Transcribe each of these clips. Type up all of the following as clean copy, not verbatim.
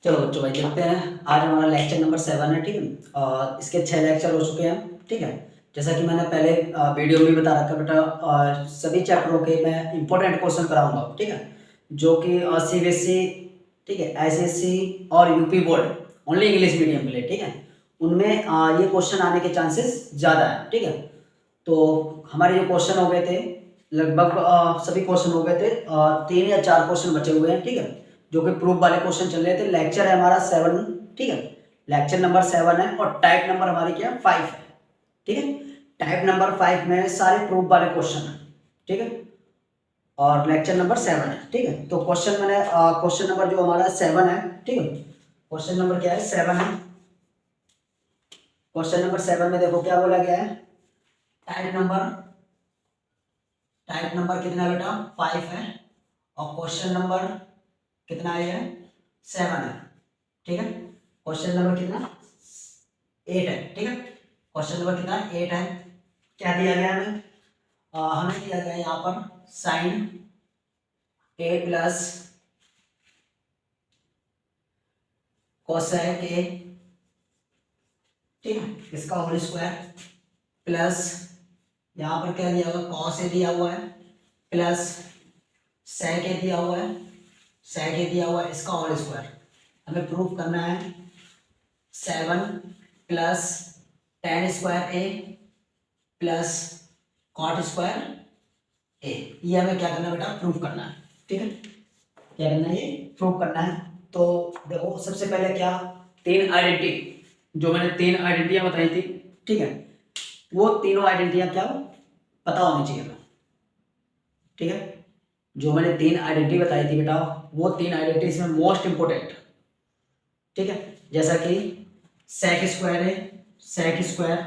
चलो बच्चों भाई देखते हैं। आज हमारा लेक्चर नंबर 7 है। ठीक है, और इसके 6 लेक्चर हो चुके हैं। ठीक है, जैसा कि मैंने पहले वीडियो में बता रखा बेटा, सभी चैप्टरों के मैं इंपॉर्टेंट क्वेश्चन कराऊंगा। ठीक है, जो कि सीबीएसई, ठीक है, आईसीएसई और UP board only English medium के लिए, ठीक है, उनमें ये क्वेश्चन आने के चांसेस ज़्यादा है। ठीक है, तो हमारे जो क्वेश्चन हो गए थे लगभग सभी क्वेश्चन हो गए थे, 3 या 4 क्वेश्चन बचे हुए हैं। ठीक है, जो कि प्रूफ वाले क्वेश्चन चल रहे थे। लेक्चर है हमारा 7। ठीक है, लेक्चर नंबर 7 है और टाइप नंबर हमारी क्या है, 5 है। ठीक है, टाइप नंबर 5 में सारे प्रूफ वाले क्वेश्चन है। ठीक है, और लेक्चर नंबर 7 है। ठीक है, तो क्वेश्चन नंबर जो हमारा 7 है। ठीक है, क्वेश्चन नंबर क्या है, 7 है। क्वेश्चन नंबर 7 में देखो क्या बोला गया है। टाइप नंबर कितना है बेटा, 5 है। और क्वेश्चन नंबर कितना है, 7 है। ठीक है, क्वेश्चन नंबर कितना, 8 है। ठीक है, क्वेश्चन नंबर कितना, 8 है। क्या दिया गया हमें, हमें दिया गया है यहाँ पर sine A plus cosec A, ठीक है, इसका होल स्क्वायर प्लस यहाँ पर क्या दिया हुआ, कॉस ए दिया हुआ है, प्लस सेक ए दिया हुआ है, सेक ए दिया हुआ है, इसका होल स्क्वायर। हमें प्रूफ करना है 7 plus tan square A plus cot square A. ये हमें क्या करना है बेटा, प्रूफ करना है। ठीक है, क्या करना है, ये प्रूफ करना है। तो देखो सबसे पहले क्या, 3 आइडेंटिटी, जो मैंने 3 आइडेंटिटियां बताई थी, ठीक है, वो तीनों आइडेंटिटियां क्या पता होनी चाहिए हमें। ठीक है, जो मैंने 3 आइडेंटिटी बताई थी बेटा, वो 3 आइडेंटिटी इसमें मोस्ट इंपोर्टेंट। ठीक है, जैसा कि सेक स्क्वायर है, sec square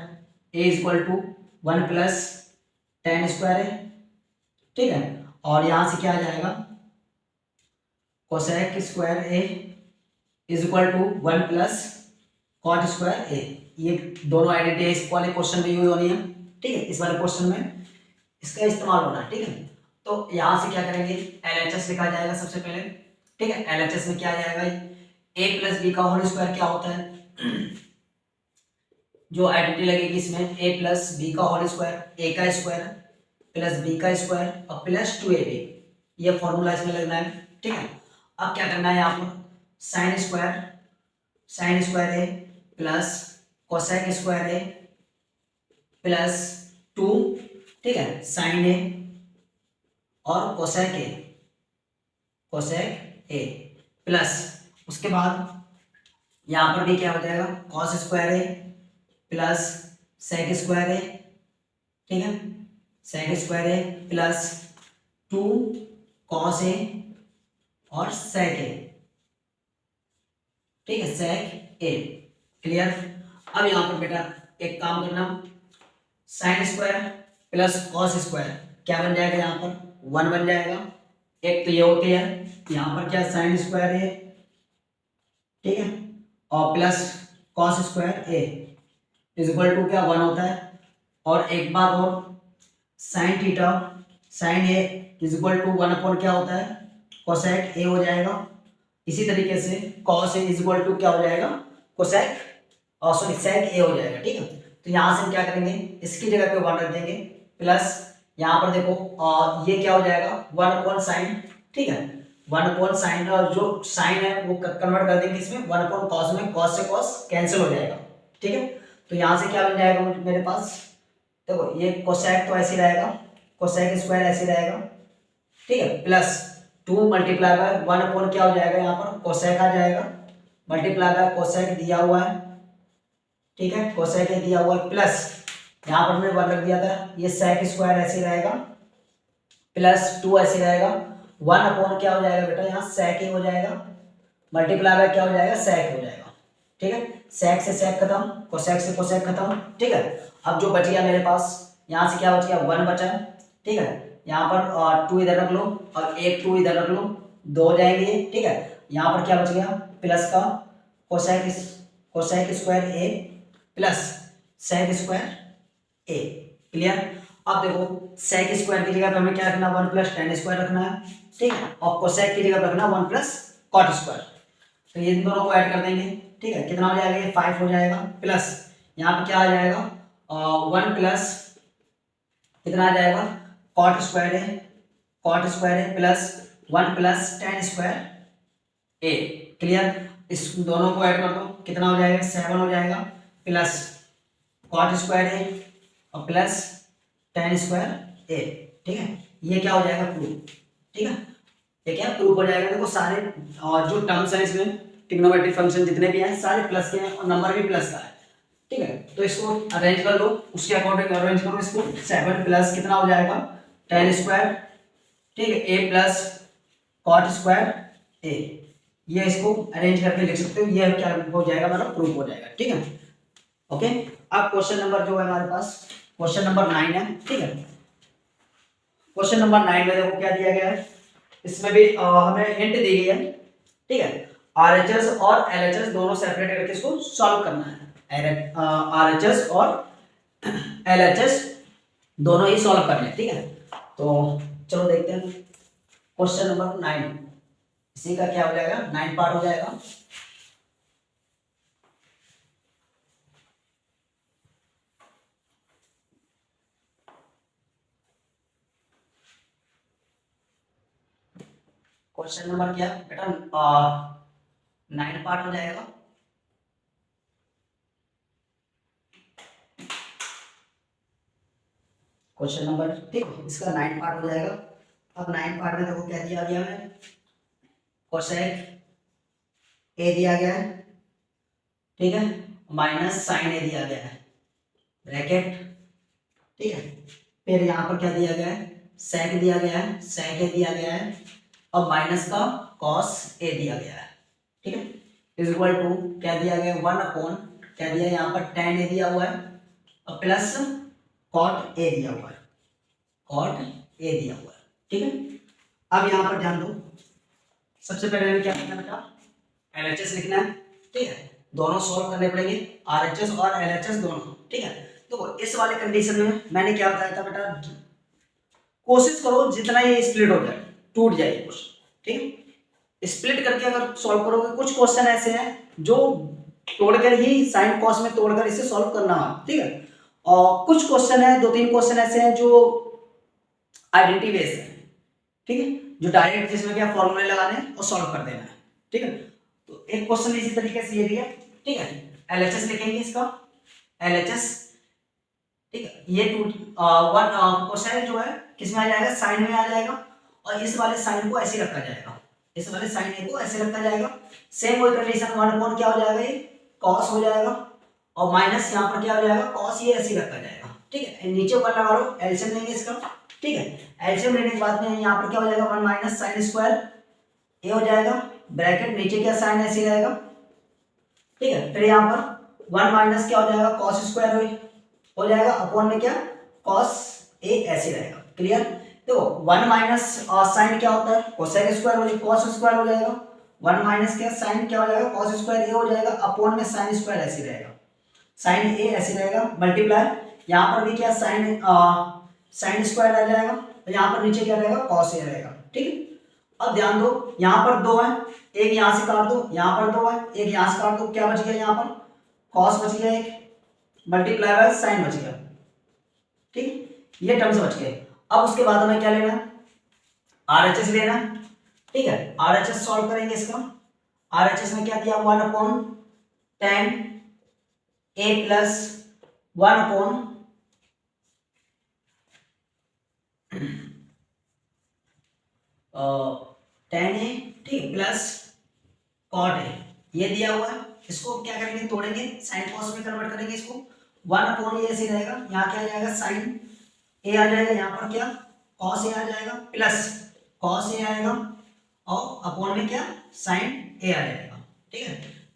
A equal to 1 plus tan square है। ठीक है, और यहां से क्या आ जाएगा, cosec square A is equal to 1 plus cot square A. ये दोनों आइडेंटिटी इस वाले क्वेश्चन में यूज होनी है। ठीक है, इस वाले क्वेश्चन में इसका इस्तेमाल होना है। ठीक है, तो यहां से क्या करेंगे, एलएचएस लिखा जाएगा सबसे पहले। ठीक है, एलएचएस में क्या आ जाएगा, ए प्लस बी का होल स्क्वायर क्या होता है, जो आइडेंटिटी लगेगी इसमें, ए प्लस बी का होल स्क्वायर, ए का स्क्वायर प्लस बी का स्क्वायर और प्लस 2ab, ये फॉर्मूला इसमें लगना है। ठीक है, अब क्या करना है, यहाँ पर साइन स्क्वायर ए प्लस कोसेक स्क्वायर ए प्लस 2, ठीक है, साइन ए और कोसेक ए प्लस, उसके बाद यहाँ पर भी क्या हो जाएगा, कॉस स्क्वायर ए प्लस सेक स्क्वायर ए। ठीक है, sec square A plus 2 cos A और सेक ए। ठीक है, सेक ए, क्लियर। अब यहाँ पर बेटा एक काम करना, sign square plus cos square क्या बन जाएगा, यहाँ पर 1 बन जाएगा। एक तो ये होती है, यहाँ पर क्या साइन स्क्वायर ए, ठीक है, और plus cos square A is equal to क्या 1 होता है। और एक बात और, sine theta sine A is equal to 1 upon क्या होता है, कोसेक ए हो जाएगा। इसी तरीके से cos A is equal to क्या हो जाएगा, कोसेक सॉरी सेक ए हो जाएगा। ठीक है, तो यहाँ से हम क्या करेंगे, इसकी जगह पे 1 रख देंगे, प्लस यहाँ पर देखो ये क्या हो जाएगा 1 अपॉन साइन। ठीक है, 1 अपॉन साइन, और जो साइन है वो कन्वर्ट कर देंगे इसमें 1 अपॉन कॉस में, कॉस से कॉस कैंसिल हो जाएगा। ठीक है, तो यहाँ से क्या बन जाएगा मेरे पास, देखो ये कोसेक तो ऐसे रहेगा, कोसेक स्क्वायर ऐसे रहेगा। ठीक है, प्लस 2 मल्टीप्लाई बाय 1 अपॉन क्या हो जाएगा, यहाँ पर कोसेक आ जाएगा, मल्टीप्लाई बाय कोसेक दिया हुआ है। ठीक है, कोसेक दिया हुआ है, प्लस यहाँ पर मैंने 1 रख दिया था, ये सेक स्क्वायर ऐसे रहेगा, प्लस 2 ऐसे रहेगा, 1 अपॉन क्या हो जाएगा बेटा, यहाँ सेक ए हो जाएगा, मल्टीप्लाई बाय क्या हो जाएगा, सेक हो जाएगा। ठीक है, सेक से सेक खत्म, कोसेक से कोसेक खत्म। ठीक है, अब जो बच गया मेरे पास, यहाँ से क्या बच गया, 1 बचा। ठीक है, यहाँ पर 2 इधर रख लो और एक 2 इधर रख लो, 2 हो जाएंगे। ठीक है, यहाँ पर क्या बच गया, प्लस का कोसेक स्क्वायर ए प्लस सेक स्क्वायर ए, क्लियर। अब देखो सेक स्क्वायर की जगह पे हमें क्या रखना, 1 प्लस tan स्क्वायर रखना है। ठीक है, और कोसेक की जगह पे रखना 1 प्लस कॉट स्क्वायर। तो ये दोनों को ऐड कर देंगे, ठीक है, कितना हो जाएगा, ये 5 हो जाएगा, प्लस यहाँ पे क्या आ जाएगा, 1 प्लस कितना आ जाएगा, कॉट स्क्वायर है, कॉट स्क्वायर है, प्लस 1 प्लस tan स्क्वायर ए। क्लियर, इस दोनों को ऐड कर दो, कितना हो जाएगा, 7 हो जाएगा, प्लस कॉट स्क्वायर है और प्लस tan स्क्वायर ए। ठीक है, ये क्या हो जाएगा, प्रूफ। ठीक है, ये क्या प्रूफ हो जाएगा। देखो सारे जो टर्म्स है इसमें ट्रिग्नोमेट्रिक फंक्शन जितने भी हैं सारे प्लस के हैं और नंबर भी प्लस का है। ठीक है, तो इसको अरेंज कर लो, उसके अकॉर्डिंग अरेंज करो इसको। 7 प्लस कितना हो जाएगा, tan स्क्वायर, ठीक है, a plus cot square A. ये इसको अरेंज करके लिख सकते हो, ये क्या हो जाएगा, मतलब प्रूफ हो जाएगा। ठीक है, ओके। अब क्वेश्चन नंबर जो है हमारे पास, क्वेश्चन नंबर 9 है। ठीक है, क्वेश्चन नंबर 9 में देखो क्या दिया गया है, इसमें भी हमें हिंट दी गई है। ठीक है, आरएचएस और एलएचएस दोनों सेपरेट करके इसको सॉल्व करना है। आरएचएस और एलएचएस दोनों ही सॉल्व करने हैं। ठीक है, तो चलो देखते हैं क्वेश्चन नंबर 9, इसी का क्या हो जाएगा, 9 पार्ट हो जाएगा। क्वेश्चन नंबर क्या बेटा, 9 पार्ट हो जाएगा। क्वेश्चन नंबर, ठीक है, इसका 9 पार्ट हो जाएगा। अब 9 पार्ट में देखो क्या दिया गया है, कोसेक ए दिया गया है, ठीक है, माइनस साइन ए दिया गया है, ब्रैकेट। ठीक है, फिर यहाँ पर क्या दिया गया है, सेक दिया गया है, सेक ए दिया गया है, और माइनस का कॉस ए दिया गया है। ठीक है, इज इक्वल टू क्या दिया गया है, 1 अपॉन क्या दिया है, यहाँ पर tan ए दिया हुआ है और प्लस कॉट ए दिया हुआ है, कॉट ए दिया हुआ है। ठीक है, अब यहाँ पर ध्यान दो, सबसे पहले हमें क्या करना है बेटा, एलएचएस लिखना है। ठीक है, दोनों सॉल्व करने पड़ेंगे, आरएचएस और एलएचएस दोनों। ठीक है, तो इस वाले कंडीशन में मैंने क्या बताया था बेटा, कोशिश करो जितना ये स्प्लिट हो जाए, टूट जाए कुछ। ठीक है, स्प्लिट करके अगर सॉल्व करोगे, कुछ क्वेश्चन ऐसे हैं जो तोड़कर ही साइन कॉस में तोड़कर इसे सॉल्व करना है। ठीक है, और कुछ क्वेश्चन है, 2-3 क्वेश्चन ऐसे हैं जो आइडेंटिटी बेस्ड है। ठीक है, जो डायरेक्ट जिसमें क्या फॉर्मूले लगाने हैं और सॉल्व कर देना है। ठीक है, तो एक क्वेश्चन इसी तरीके से ये दिया। ठीक है, एलएचएस लिखेंगे इसका, एलएचएस। ठीक है, ये वन क्वेश्चन जो है किसमें आ जाएगा, साइन में आ जाएगा, और इस वाले साइन को ऐसे रखा जाएगा, इस वाले साइन ए को ऐसे रखा जाएगा। सेम वही कंडीशन, 1 अपॉन क्या हो जाएगा, ये कॉस हो जाएगा, और माइनस यहाँ पर क्या हो जाएगा, कॉस, ये ऐसे रखा जाएगा। ठीक है, नीचे 1 लगा लो, एलसीएम लेंगे इसका। ठीक है, एलसीएम लेने के बाद में यहाँ पर क्या हो जाएगा, 1 माइनस साइन स्क्वायर ए हो जाएगा, ब्रैकेट नीचे क्या साइन ऐसे रहेगा। ठीक है, फिर यहाँ पर 1 माइनस क्या हो जाएगा, कॉस स्क्वायर हो जाएगा, अपॉन में क्या कॉस ए ऐसे रहेगा। क्लियर, तो 1 माइनस साइन क्या होता है, कोसेक स्क्वायर हो जाएगा, कॉस स्क्वायर हो जाएगा। 1 माइनस क्या साइन क्या हो जाएगा, कॉस स्क्वायर ए हो जाएगा, अपॉन में साइन स्क्वायर ऐसे रहेगा, साइन ए ऐसे रहेगा, मल्टीप्लाई यहाँ पर भी क्या साइन स्क्वायर आ जाएगा, तो यहाँ पर नीचे क्या रहेगा, कॉस ए रहेगा। ठीक है, अब ध्यान दो, यहाँ पर 2 है, एक यहाँ से काट दो, यहाँ पर 2 है, एक यहाँ से काट दो, क्या बच गया, यहाँ पर कॉस बच गया, एक मल्टीप्लाई बाय साइन बच गया। ठीक, ये टर्म्स बच गए। अब उसके बाद हमें क्या लेना है, आरएचएस लेना है। ठीक है, आरएचएस सॉल्व करेंगे इसका। आरएचएस में क्या दिया, 1 अपॉन tan ए प्लस 1 अपॉन tan ए, ठीक, प्लस कॉट ए, ये दिया हुआ है। इसको क्या करेंगे, तोड़ेंगे, साइन कॉस में कन्वर्ट करेंगे इसको। 1 अपॉन ये ऐसे रहेगा, यहाँ क्या आ जाएगा, साइन ए आ जाएगा, यहाँ पर क्या कॉस ए आ जाएगा, प्लस कॉस ए आएगा, और अपॉन में क्या साइन ए आ जाएगा। ठीक है,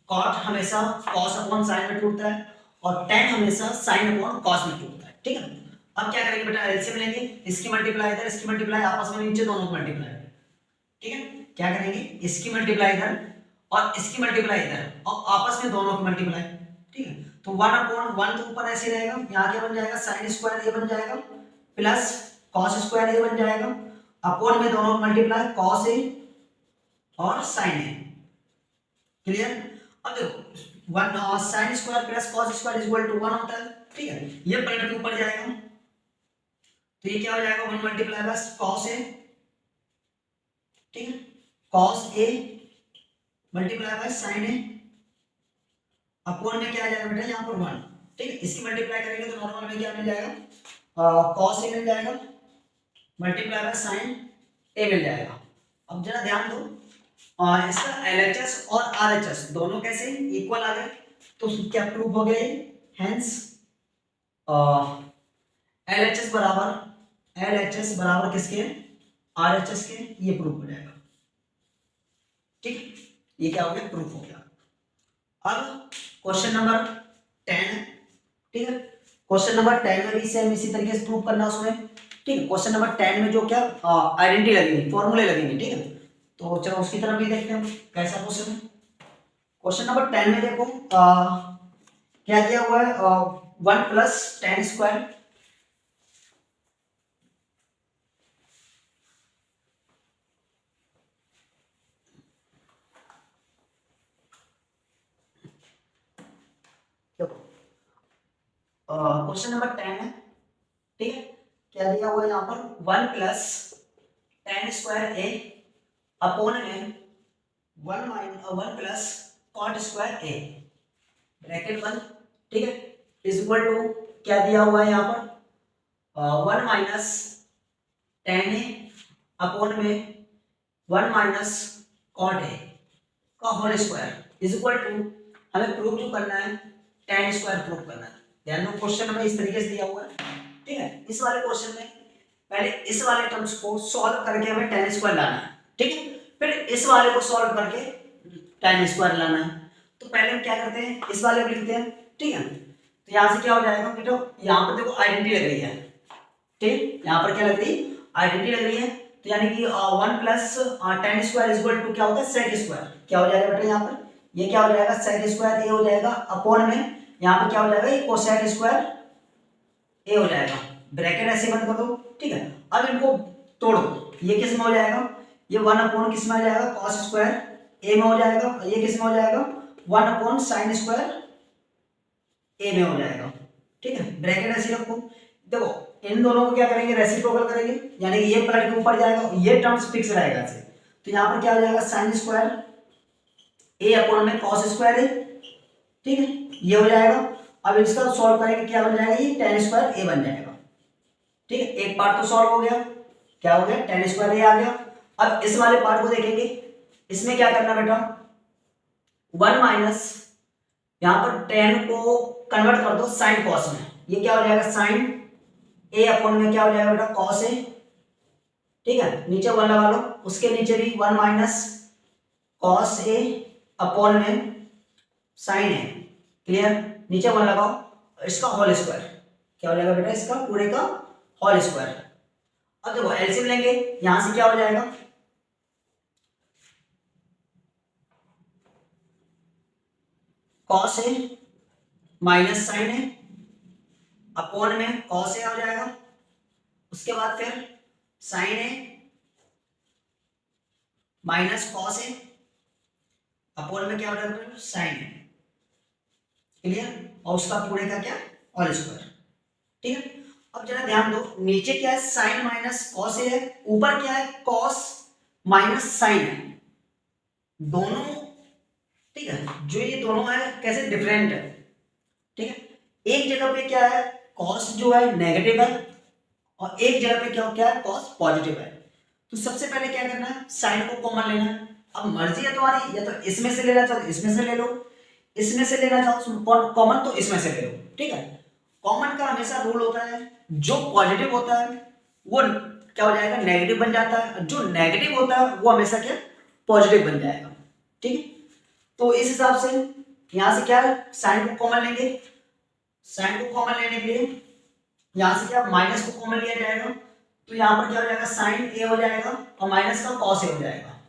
कॉट हमेशा कॉस अपॉन साइन में टूटता है, और tan हमेशा साइन अपॉन कॉस में टूटता है। ठीक है, अब क्या करेंगे बेटा, एलसीएम लेंगे, इसकी मल्टीप्लाई इधर, इसकी मल्टीप्लाई आपस में नीचे, दोनों की मल्टीप्लाई। ठीक है, क्या करेंगे, इसकी मल्टीप्लाई इधर और इसकी मल्टीप्लाई इधर, और आपस में दोनों की मल्टीप्लाई। ठीक है, तो 1 अपॉन 1 तो ऊपर ऐसे रहेगा, यहाँ क्या बन जाएगा, साइन स्क्वायर ए बन जाएगा, प्लस कॉस स्क्वायर ए बन जाएगा, अपॉन में दोनों मल्टीप्लाई, कॉस ए और साइन ए। क्लियर। अब देखो one sine square plus cos square is equal to 1 होता है, ठीक है, ये पलट के ऊपर जाएगा तो ये क्या हो जाएगा 1 मल्टीप्लाई बाय कॉस ए, ठीक है, cos A multiply by sine A upon में क्या आ जाएगा बेटा यहाँ पर 1, ठीक है, इसकी मल्टीप्लाई करेंगे तो नॉर्मल में क्या मिल जाएगा कॉस ए मिल जाएगा मल्टीप्लाई बाय साइन ए मिल जाएगा। अब जरा ध्यान दो इसका LHS और RHS दोनों कैसे इक्वल आ गए तो क्या प्रूफ हो गया, हेंस LHS बराबर किसके RHS के, ये प्रूफ हो जाएगा, ठीक, ये क्या हो गया प्रूफ हो गया। अब क्वेश्चन नंबर 10, ठीक है, क्वेश्चन नंबर 10 में भी सेम इसी तरीके से प्रूफ करना उसमें, ठीक है। क्वेश्चन नंबर 10 में जो क्या आइडेंटिटी लगेगी, फॉर्मूले लगेंगे, ठीक है, तो चलो उसकी तरफ भी देखते हैं कैसा क्वेश्चन है। क्वेश्चन नंबर 10 में देखो क्या दिया हुआ है 1 plus tan square, question number 10 है, ठीक है, क्या दिया हुआ है यहाँ पर 1 प्लस टेन स्क्वायर ए अपॉन में 1 plus cot square A bracket 1, ठीक है, इज इक्वल टू क्या दिया हुआ है यहाँ पर 1 माइनस टेन ए अपॉन में 1 माइनस कॉट ए का whole square is equal to, हमें प्रूफ जो करना है टेन स्क्वायर प्रूफ करना है। ध्यान दो क्वेश्चन हमें इस तरीके से दिया हुआ है, ठीक है, इस वाले क्वेश्चन में पहले इस वाले टर्म्स को सॉल्व करके हमें टेन स्क्वायर लाना है, ठीक है, फिर इस वाले को सॉल्व करके टेन स्क्वायर लाना है। तो पहले हम क्या करते हैं, इस वाले को लिखते हैं, ठीक है, तो यहाँ से क्या हो जाएगा बेटो, यहाँ पर देखो आइडेंटिटी लग रही है, ठीक, यहाँ पर क्या लग रही है आइडेंटिटी लग रही है, तो यानी कि 1 plus tan square is equal to क्या होता है सेक स्क्वायर, क्या हो जाएगा बेटा यहाँ पर ये क्या हो जाएगा सेक स्क्वायर ए हो जाएगा अपॉन में यहाँ पे क्या हो जाएगा ये कोसेक स्क्वायर ए हो जाएगा, ब्रैकेट ऐसे बंद कर दो, ठीक है। अब इनको तोड़ दो, ये किस में हो जाएगा, ये 1 अपॉन किस में आ जाएगा कॉस स्क्वायर ए में हो जाएगा, ये किस में हो जाएगा 1 अपॉन साइन स्क्वायर ए में हो जाएगा, ठीक है, ब्रैकेट ऐसे रखो। देखो इन दोनों को क्या करेंगे रेसिप्रोकल करेंगे, यानी कि ये पलट के ऊपर जाएगा, ये टर्म्स फिक्स रहेगा ऐसे, तो यहाँ पर क्या हो जाएगा साइन स्क्वायर ए अपॉन में कॉस स्क्वायर ए, ठीक है, ये हो जाएगा। अब इसका सॉल्व करेंगे क्या बन जाएगा ये टेन स्क्वायर ए बन जाएगा, ठीक है, एक पार्ट तो सॉल्व हो गया, क्या हो गया टेन स्क्वायर ए आ गया। अब इस वाले पार्ट को देखेंगे, इसमें क्या करना बेटा 1 माइनस यहाँ पर टेन को कन्वर्ट कर दो साइन कॉस में, ये क्या हो जाएगा साइन ए अपॉन में क्या हो जाएगा बेटा कॉस ए, ठीक है, नीचे 1 लगा लो, उसके नीचे भी 1 माइनस कॉस ए अपॉन में साइन ए, क्लियर, नीचे 1 लगाओ, इसका होल स्क्वायर क्या हो जाएगा बेटा इसका पूरे का होल स्क्वायर। अब देखो एलसीएम लेंगे, यहां से क्या हो जाएगा cos A minus sign A upon में कॉस ए हो जाएगा, उसके बाद फिर sign A minus cos A upon में क्या हो जाएगा साइन ए, क्लियर, और उसका पूरे का क्या होल स्क्वायर, ठीक है। अब जरा ध्यान दो नीचे क्या है साइन माइनस कॉस है, ऊपर क्या है कॉस माइनस साइन है, दोनों, ठीक है, जो ये दोनों है कैसे डिफरेंट है, ठीक है, एक जगह पे क्या है कॉस जो है नेगेटिव है और एक जगह पे क्या है कॉस पॉजिटिव है। तो सबसे पहले क्या करना है साइन को कॉमन लेना है, अब मर्जी है तुम्हारी, या तो इसमें से लेना चाहो तो इसमें से ले लो, इसमें से लेना चाहो कॉमन तो इसमें से ले लो, ठीक है। कॉमन का हमेशा रूल होता है जो पॉजिटिव होता है वो क्या हो जाएगा नेगेटिव बन जाता है, जो नेगेटिव होता है वो हमेशा क्या पॉजिटिव बन जाएगा, ठीक है। तो इस हिसाब से यहां से क्या साइन को कॉमन लेंगे, साइन को कॉमन लेने के लिए यहां से क्या माइनस को कॉमन लिया जाएगा, तो यहां पर क्या हो जाएगा साइन ए हो जाएगा और माइनस का कॉस ए हो जाएगा,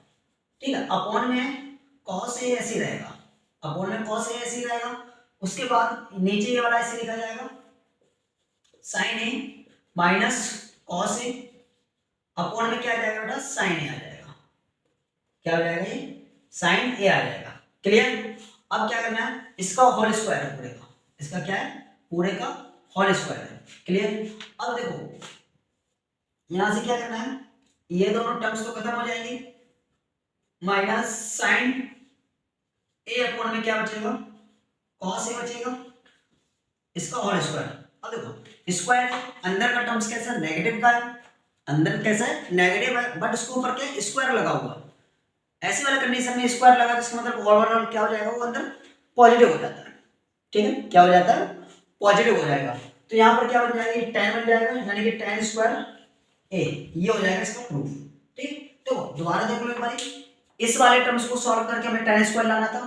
ठीक है, अपॉन में कॉस ए ऐसे रहेगा, अपॉन में कॉस ए ऐसे रहेगा, उसके बाद नीचे ये वाला ऐसे लिखा जाएगा sign A minus cos A upon में क्या आ जाएगा बेटा साइन ए आ जाएगा, क्या हो जाएगा ये साइन ए आ जाएगा, क्लियर। अब क्या करना है, इसका होल स्क्वायर है पूरे का, इसका क्या है, पूरे का होल स्क्वायर है। क्लियर। अब देखो यहां से क्या करना है, ये दोनों टर्म्स तो खत्म हो जाएंगे, माइनस साइन ए अपॉन में क्या बचेगा, कॉस ए बचेगा, इसका होल स्क्वायर। अब देखो स्क्वायर अंदर का टर्म्स कैसा है, नेगेटिव का है, अंदर कैसा है, नेगेटिव है, बट उसके ऊपर क्या स्क्वायर लगा हुआ है। ऐसे वाले कंडीशन में स्क्वायर लगा तो इसका मतलब ओवरऑल क्या हो जाएगा, वो अंदर पॉजिटिव हो जाता है। ठीक है, क्या हो जाता है, पॉजिटिव हो जाएगा। तो यहाँ पर क्या बन जाएगा, tan बन जाएगा, यानी कि tan स्क्वायर ए, ये हो जाएगा इसका प्रूफ। ठीक, तो दोबारा देख लो एक बार, इस वाले टर्म्स को सॉल्व करके हमें tan स्क्वायर लाना था,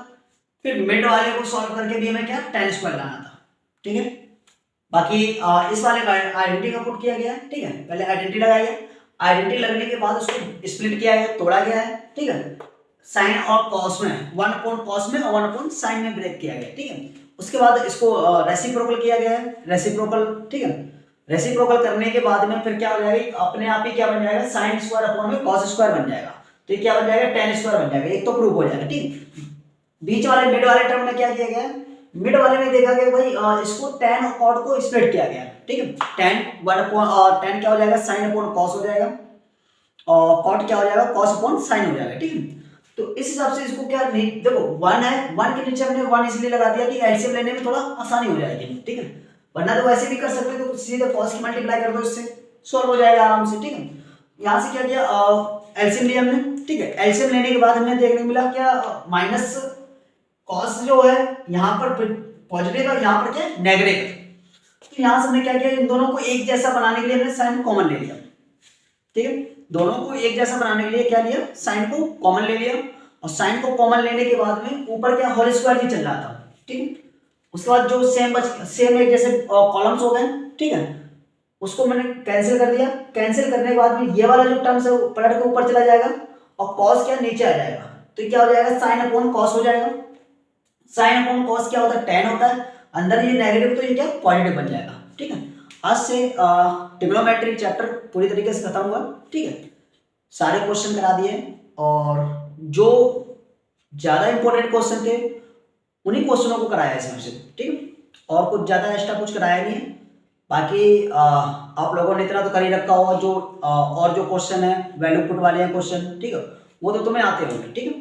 फिर मिड वाले को सॉल्व करके भी हमें क्या tan स्क्वायर लाना था। ठीक है, बाकी इस वाले का आइडेंटिटी का पुट किया गया है। ठीक है, पहले आइडेंटिटी लगाई है, आइडेंटिटी लगने के बाद उसको स्प्लिट किया है, तोड़ा गया है। ठीक है, साइन और कॉस में, 1 अपॉन कॉस में और 1 अपॉन साइन में ब्रेक किया गया। ठीक है, उसके बाद इसको रेसिप्रोकल किया गया है, रेसिप्रोकल। ठीक है, रेसिप्रोकल करने के बाद में फिर क्या हो जाएगा, अपने आप ही क्या बन जाएगा, साइन स्क्वायर अपॉन में कॉस स्क्वायर बन जाएगा। तो ये क्या बन जाएगा, tan स्क्वायर बन जाएगा, एक तो प्रूफ हो जाएगा। ठीक, बीच वाले मिड वाले टर्म में क्या किया गया, मिड वाले में देखा गया भाई इसको tan और cot को स्प्लिट किया गया। ठीक है, tan क्या हो जाएगा, sin अपॉन cos हो जाएगा, और cot क्या हो जाएगा, cos अपॉन sin हो जाएगा। ठीक है, तो इस हिसाब से इसको क्या नहीं, देखो 1 है, 1 के नीचे हमने 1 इसलिए लगा दिया कि एलसीएम लेने में थोड़ा आसानी हो जाएगी। ठीक है, वरना तो वैसे भी कर सकते हो, तो सीधे cos की मल्टीप्लाई कर दो, इससे सॉल्व हो जाएगा आराम से। ठीक है, यहाँ से क्या किया, एलसीएम लिया हमने। ठीक है, एलसीएम लेने के बाद हमें देखने को मिला क्या, माइनस कॉस जो है यहाँ पर पॉजिटिव है, यहाँ पर क्या नेगेटिव है। तो यहाँ से हमने क्या किया, इन दोनों को एक जैसा बनाने के लिए हमने साइन कॉमन ले लिया। ठीक है, दोनों को एक जैसा बनाने के लिए क्या लिया, साइन को कॉमन ले लिया, और साइन को कॉमन लेने के बाद में ऊपर क्या होल स्क्वायर भी चल रहा था। ठीक है, उसके बाद जो सेम एक जैसे कॉलम्स हो गए। ठीक है, उसको मैंने कैंसिल कर दिया, कैंसिल करने के बाद में ये वाला जो टर्म्स है वो पलट के ऊपर चला जाएगा, और कॉस क्या नीचे आ जाएगा। तो क्या हो जाएगा, साइन अपॉन कॉस हो जाएगा। साइन अपॉन कॉस क्या होता है, tan होता है, अंदर ये नेगेटिव तो ये क्या पॉजिटिव बन जाएगा। ठीक है, आज से ट्रिग्नोमेट्री चैप्टर पूरी तरीके से खत्म हुआ। ठीक है, सारे क्वेश्चन करा दिए, और जो ज्यादा इंपॉर्टेंट क्वेश्चन थे उन्हीं क्वेश्चनों को कराया है सबसे। ठीक है, और कुछ ज्यादा एक्स्ट्रा कुछ कराया नहीं है। बाकी आप लोगों ने इतना तो कर ही रखा होगा, जो और जो क्वेश्चन है वैल्यू पुट वाले हैं क्वेश्चन, ठीक है, वो तो तुम्हें आते होंगे। ठीक है,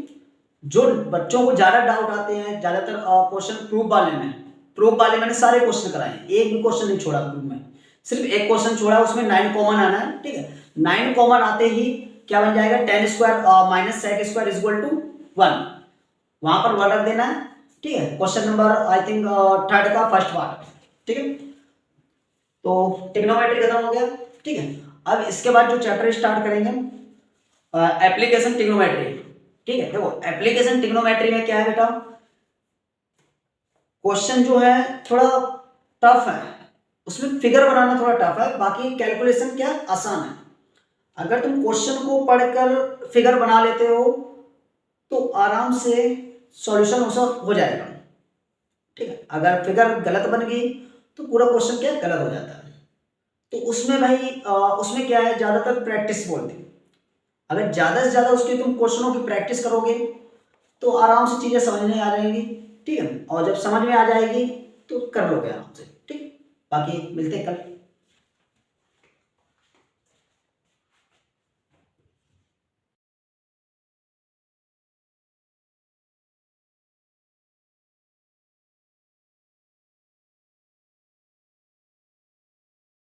जो बच्चों को ज्यादा डाउट आते हैं, ज्यादातर क्वेश्चन प्रूफ वाले मैंने सारे क्वेश्चन कराए हैं, एक भी क्वेश्चन नहीं छोड़ा प्रूफ में, सिर्फ एक क्वेश्चन छोड़ा, उसमें 9 कॉमन आना है। ठीक है, 9 कॉमन आते ही क्या बन जाएगा, tan square minus sec square is equal to 1, वहां पर 1 रख देना है। ठीक है, question number I think 3rd का फर्स्ट पार्ट। ठीक है, तो ट्रिग्नोमेट्री खत्म हो गया। ठीक है, अब इसके बाद जो चैप्टर स्टार्ट करेंगे एप्लीकेशन ट्रिग्नोमेट्री। ठीक है, देखो एप्लीकेशन ट्रिग्नोमेट्री में क्या है बेटा, क्वेश्चन जो है थोड़ा टफ है, उसमें फिगर बनाना थोड़ा टफ है, बाकी कैलकुलेशन क्या आसान है। अगर तुम क्वेश्चन को पढ़कर फिगर बना लेते हो तो आराम से सॉल्यूशन हो जाएगा। ठीक है, अगर फिगर गलत बन गई तो पूरा क्वेश्चन क्या गलत हो जाता है। तो उसमें भाई उसमें क्या है, ज्यादातर प्रैक्टिस बोलते हैं। अगर ज्यादा से ज्यादा उसके तुम क्वेश्चनों की प्रैक्टिस करोगे तो आराम से चीजें समझ में आ जाएंगी। ठीक है, और जब समझ में आ जाएगी तो कर लोगे आराम से। ठीक, बाकी मिलते हैं कल।